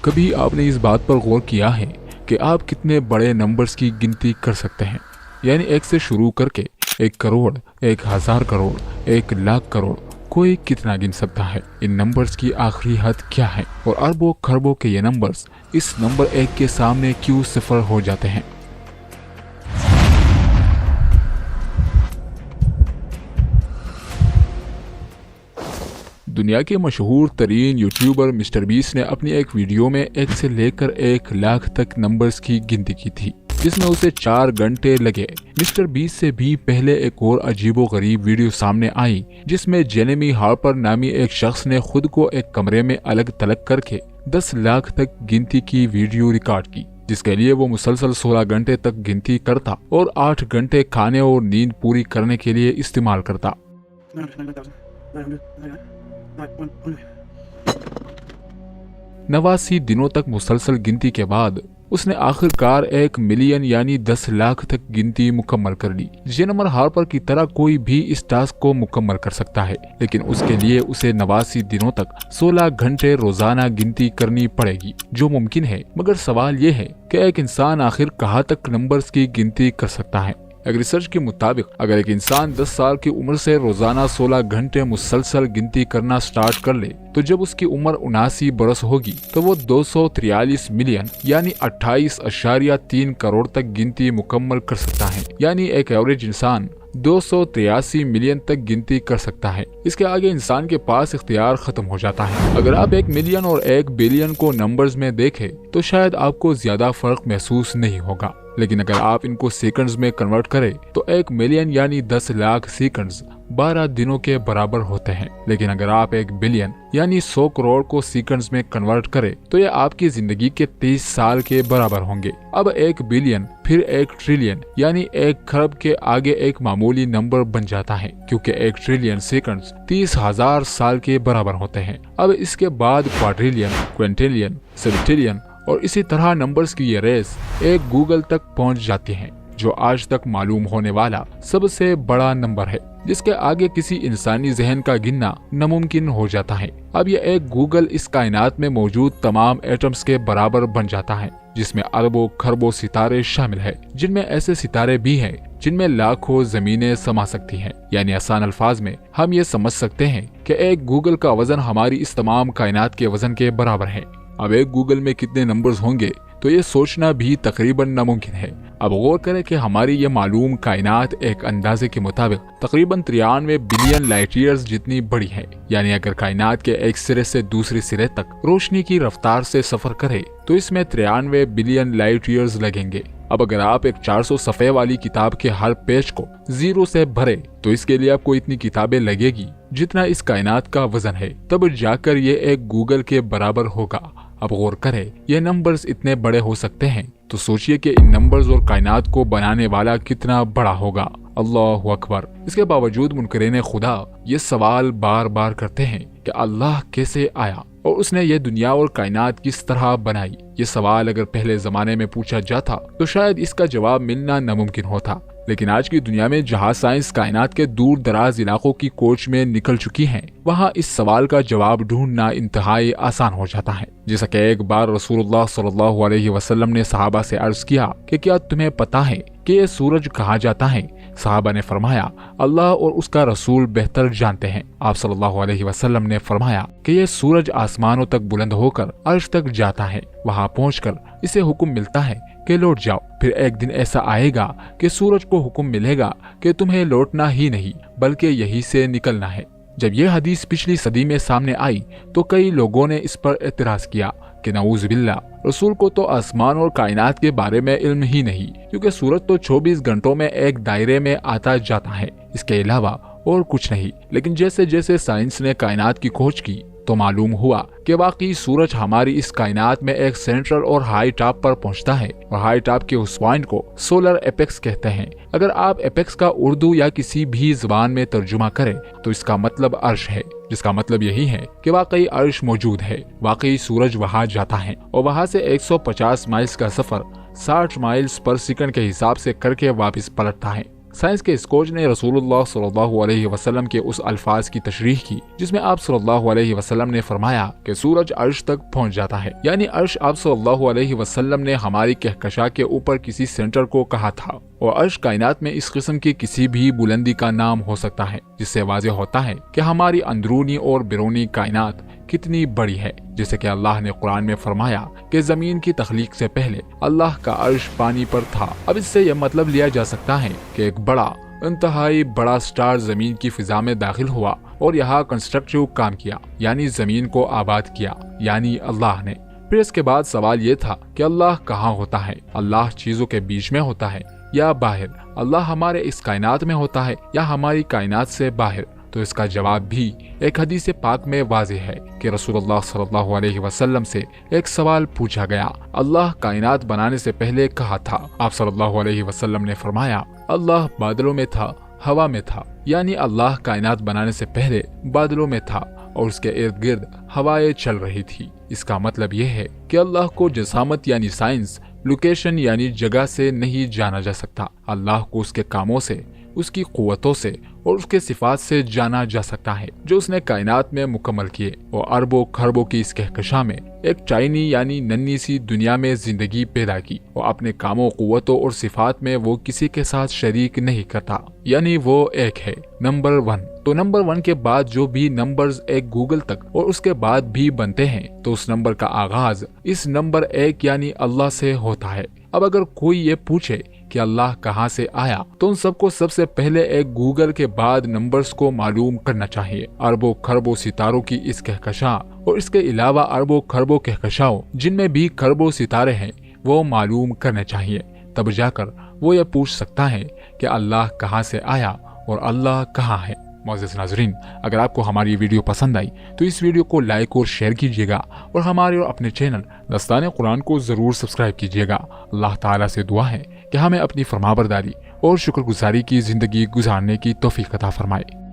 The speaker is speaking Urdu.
کبھی آپ نے اس بات پر غور کیا ہے کہ آپ کتنے بڑے نمبرز کی گنتی کر سکتے ہیں؟ یعنی 1 سے شروع کر کے 1 کروڑ، 1000 کروڑ، 1,00,000 کروڑ، کوئی کتنا گن سکتا ہے؟ ان نمبرز کی آخری حد کیا ہے؟ اور اربوں خربوں کے یہ نمبرز اس نمبر 1 کے سامنے کیوں صفر ہو جاتے ہیں؟ دنیا کے مشہور ترین یوٹیوبر مسٹر بیسٹ نے اپنی ایک ویڈیو میں 1 سے لے کر 1,00,000 تک نمبرز کی گنتی کی تھی، جس میں اسے 4 گھنٹے لگے۔ مسٹر بیسٹ سے بھی پہلے ایک اور عجیب و غریب ویڈیو سامنے آئی، جس میں جیریمی ہارپر نامی ایک شخص نے خود کو ایک کمرے میں الگ تھلگ کر کے 10,00,000 تک گنتی کی ویڈیو ریکارڈ کی، جس کے لیے وہ مسلسل 16 گھنٹے تک گنتی کرتا اور 8 گھنٹے کھانے اور نیند پوری کرنے کے لیے استعمال کرتا۔ 89 دنوں تک مسلسل گنتی کے بعد اس نے آخر کار 1 ملین یعنی 10,00,000 تک گنتی مکمل کر لی۔ جیریمی ہارپر کی طرح کوئی بھی اس ٹاسک کو مکمل کر سکتا ہے، لیکن اس کے لیے اسے 89 دنوں تک 16 گھنٹے روزانہ گنتی کرنی پڑے گی، جو ممکن ہے۔ مگر سوال یہ ہے کہ ایک انسان آخر کہاں تک نمبرز کی گنتی کر سکتا ہے؟ ایک ریسرچ کے مطابق اگر ایک انسان 10 سال کی عمر سے روزانہ 16 گھنٹے مسلسل گنتی کرنا سٹارٹ کر لے تو جب اس کی عمر 79 برس ہوگی تو وہ 243 ملین یعنی 28.3 کروڑ تک گنتی مکمل کر سکتا ہے۔ یعنی ایک ایوریج انسان 283 ملین تک گنتی کر سکتا ہے۔ اس کے آگے انسان کے پاس اختیار ختم ہو جاتا ہے۔ اگر آپ 1 ملین اور 1 بلین کو نمبرز میں دیکھیں تو شاید آپ کو زیادہ فرق محسوس نہیں ہوگا، لیکن اگر آپ ان کو سیکنڈز میں کنورٹ کریں تو 1 ملین یعنی 10,00,000 سیکنڈز 12 دنوں کے برابر ہوتے ہیں، لیکن اگر آپ 1 بلین یعنی 100 کروڑ کو سیکنڈز میں کنورٹ کریں تو یہ آپ کی زندگی کے 30 سال کے برابر ہوں گے۔ اب 1 بلین پھر 1 ٹریلین یعنی 1 خرب کے آگے ایک معمولی نمبر بن جاتا ہے، کیونکہ 1 ٹریلین سیکنڈز 30,000 سال کے برابر ہوتے ہیں۔ اب اس کے بعد کوادریلین، کوینٹیلین، سیپٹیلین اور اسی طرح نمبرز کی یہ ریس ایک گوگل تک پہنچ جاتی ہیں، جو آج تک معلوم ہونے والا سب سے بڑا نمبر ہے، جس کے آگے کسی انسانی ذہن کا گننا ناممکن ہو جاتا ہے۔ اب یہ ایک گوگل اس کائنات میں موجود تمام ایٹمز کے برابر بن جاتا ہے، جس میں اربوں خربوں ستارے شامل ہیں، جن میں ایسے ستارے بھی ہیں جن میں لاکھوں زمینیں سما سکتی ہیں۔ یعنی آسان الفاظ میں ہم یہ سمجھ سکتے ہیں کہ ایک گوگل کا وزن ہماری اس تمام کائنات کے وزن کے برابر ہے۔ اب ایک گوگل میں کتنے نمبرز ہوں گے تو یہ سوچنا بھی تقریباً ناممکن ہے۔ اب غور کریں کہ ہماری یہ معلوم کائنات ایک اندازے کے مطابق تقریباً 93 بلین لائٹ ایئرز جتنی بڑی ہے۔ یعنی اگر کائنات کے ایک سرے سے دوسرے سرے تک روشنی کی رفتار سے سفر کرے تو اس میں 93 بلین لائٹ ایئرز لگیں گے۔ اب اگر آپ ایک 400 صفحے والی کتاب کے ہر پیج کو 0 سے بھرے تو اس کے لیے آپ کو اتنی کتابیں لگے گی جتنا اس کائنات کا وزن ہے، تب جا کر یہ ایک گوگل کے برابر ہوگا۔ اب غور کریں، یہ نمبرز اتنے بڑے ہو سکتے ہیں تو سوچئے کہ ان نمبرز اور کائنات کو بنانے والا کتنا بڑا ہوگا۔ اللہ اکبر۔ اس کے باوجود منکرین خدا یہ سوال بار بار کرتے ہیں کہ اللہ کیسے آیا اور اس نے یہ دنیا اور کائنات کس طرح بنائی۔ یہ سوال اگر پہلے زمانے میں پوچھا جاتا تو شاید اس کا جواب ملنا ناممکن ہوتا، لیکن آج کی دنیا میں جہاں سائنس کائنات کے دور دراز علاقوں کی کوچ میں نکل چکی ہیں، وہاں اس سوال کا جواب ڈھونڈنا انتہائی آسان ہو جاتا ہے۔ جیسا کہ ایک بار رسول اللہ صلی اللہ علیہ وسلم نے صحابہ سے عرض کیا کہ کیا تمہیں پتا ہے کہ یہ سورج کہاں جاتا ہے؟ صحابہ نے فرمایا اللہ اور اس کا رسول بہتر جانتے ہیں۔ آپ صلی اللہ علیہ وسلم نے فرمایا کہ یہ سورج آسمانوں تک بلند ہو کر عرش تک جاتا ہے، وہاں پہنچ کر اسے حکم ملتا ہے کہ لوٹ جاؤ۔ پھر ایک دن ایسا آئے گا کہ سورج کو حکم ملے گا کہ تمہیں لوٹنا ہی نہیں بلکہ یہی سے نکلنا ہے۔ جب یہ حدیث پچھلی صدی میں سامنے آئی تو کئی لوگوں نے اس پر اعتراض کیا کہ نعوذ باللہ، رسول کو تو آسمان اور کائنات کے بارے میں علم ہی نہیں، کیونکہ سورج تو 24 گھنٹوں میں ایک دائرے میں آتا جاتا ہے، اس کے علاوہ اور کچھ نہیں۔ لیکن جیسے جیسے سائنس نے کائنات کی کھوج کی تو معلوم ہوا کہ واقعی سورج ہماری اس کائنات میں ایک سینٹرل اور ہائی ٹاپ پر پہنچتا ہے، اور ہائی ٹاپ کے اس پوائنٹ کو سولر ایپیکس کہتے ہیں۔ اگر آپ ایپیکس کا اردو یا کسی بھی زبان میں ترجمہ کریں تو اس کا مطلب عرش ہے، جس کا مطلب یہی ہے کہ واقعی عرش موجود ہے، واقعی سورج وہاں جاتا ہے اور وہاں سے 150 مائلز کا سفر 60 مائلز پر سیکنڈ کے حساب سے کر کے واپس پلٹتا ہے۔ سائنس کے اس کوچ نے رسول صلی اللہ علیہ وسلم کے اس الفاظ کی تشریح کی جس میں آپ صلی اللہ علیہ وسلم نے فرمایا کہ سورج عرش تک پہنچ جاتا ہے، یعنی عرش آپ صلی اللہ علیہ وسلم نے ہماری کہکشاں کے اوپر کسی سینٹر کو کہا تھا، اور عرش کائنات میں اس قسم کی کسی بھی بلندی کا نام ہو سکتا ہے، جس سے واضح ہوتا ہے کہ ہماری اندرونی اور بیرونی کائنات کتنی بڑی ہے، جیسے کہ اللہ نے قرآن میں فرمایا کہ زمین کی تخلیق سے پہلے اللہ کا عرش پانی پر تھا۔ اب اس سے یہ مطلب لیا جا سکتا ہے کہ ایک بڑا، انتہائی بڑا سٹار زمین کی فضا میں داخل ہوا اور یہاں کنسٹرکٹیو کام کیا، یعنی زمین کو آباد کیا، یعنی اللہ نے۔ پھر اس کے بعد سوال یہ تھا کہ اللہ کہاں ہوتا ہے؟ اللہ چیزوں کے بیچ میں ہوتا ہے یا باہر؟ اللہ ہمارے اس کائنات میں ہوتا ہے یا ہماری کائنات سے باہر؟ تو اس کا جواب بھی ایک حدیث پاک میں واضح ہے کہ رسول اللہ صلی اللہ علیہ وسلم سے ایک سوال پوچھا گیا، اللہ کائنات بنانے سے پہلے کہاں تھا؟ آپ صلی اللہ علیہ وسلم نے فرمایا، اللہ بادلوں میں تھا، ہوا میں تھا، یعنی اللہ کائنات بنانے سے پہلے بادلوں میں تھا اور اس کے ارد گرد ہوائیں چل رہی تھی۔ اس کا مطلب یہ ہے کہ اللہ کو جسامت یعنی سائنس، لوکیشن یعنی جگہ سے نہیں جانا جا سکتا۔ اللہ کو اس کے کاموں سے، اس کی قوتوں سے اور اس کے صفات سے جانا جا سکتا ہے جو اس نے کائنات میں مکمل کیے، اور اربوں خربوں کی اس کہکشاں میں ایک چائنی یعنی ننھی سی دنیا میں زندگی پیدا کی، اور اپنے کاموں، قوتوں اور صفات میں وہ کسی کے ساتھ شریک نہیں کرتا، یعنی وہ ایک ہے، نمبر 1۔ تو نمبر 1 کے بعد جو بھی نمبرز ایک گوگل تک اور اس کے بعد بھی بنتے ہیں تو اس نمبر کا آغاز اس نمبر 1 یعنی اللہ سے ہوتا ہے۔ اب اگر کوئی یہ پوچھے کہ اللہ کہاں سے آیا تو ان سب کو سب سے پہلے ایک گوگل کے بعد نمبرز کو معلوم کرنا چاہیے۔ اربوں خربوں ستاروں کی اس کہکشاں اور اس کے علاوہ اربوں خربوں کہکشاؤں جن میں بھی خربوں ستارے ہیں وہ معلوم کرنے چاہیے، تب جا کر وہ یہ پوچھ سکتا ہے کہ اللہ کہاں سے آیا اور اللہ کہاں ہے۔ معزز ناظرین، اگر آپ کو ہماری ویڈیو پسند آئی تو اس ویڈیو کو لائک اور شیئر کیجیے گا، اور ہمارے اور اپنے چینل دستان قرآن کو ضرور سبسکرائب کیجیے گا۔ اللہ تعالیٰ سے دعا ہے کہ ہمیں اپنی فرمانبرداری اور شکر گزاری کی زندگی گزارنے کی توفیق عطا فرمائے۔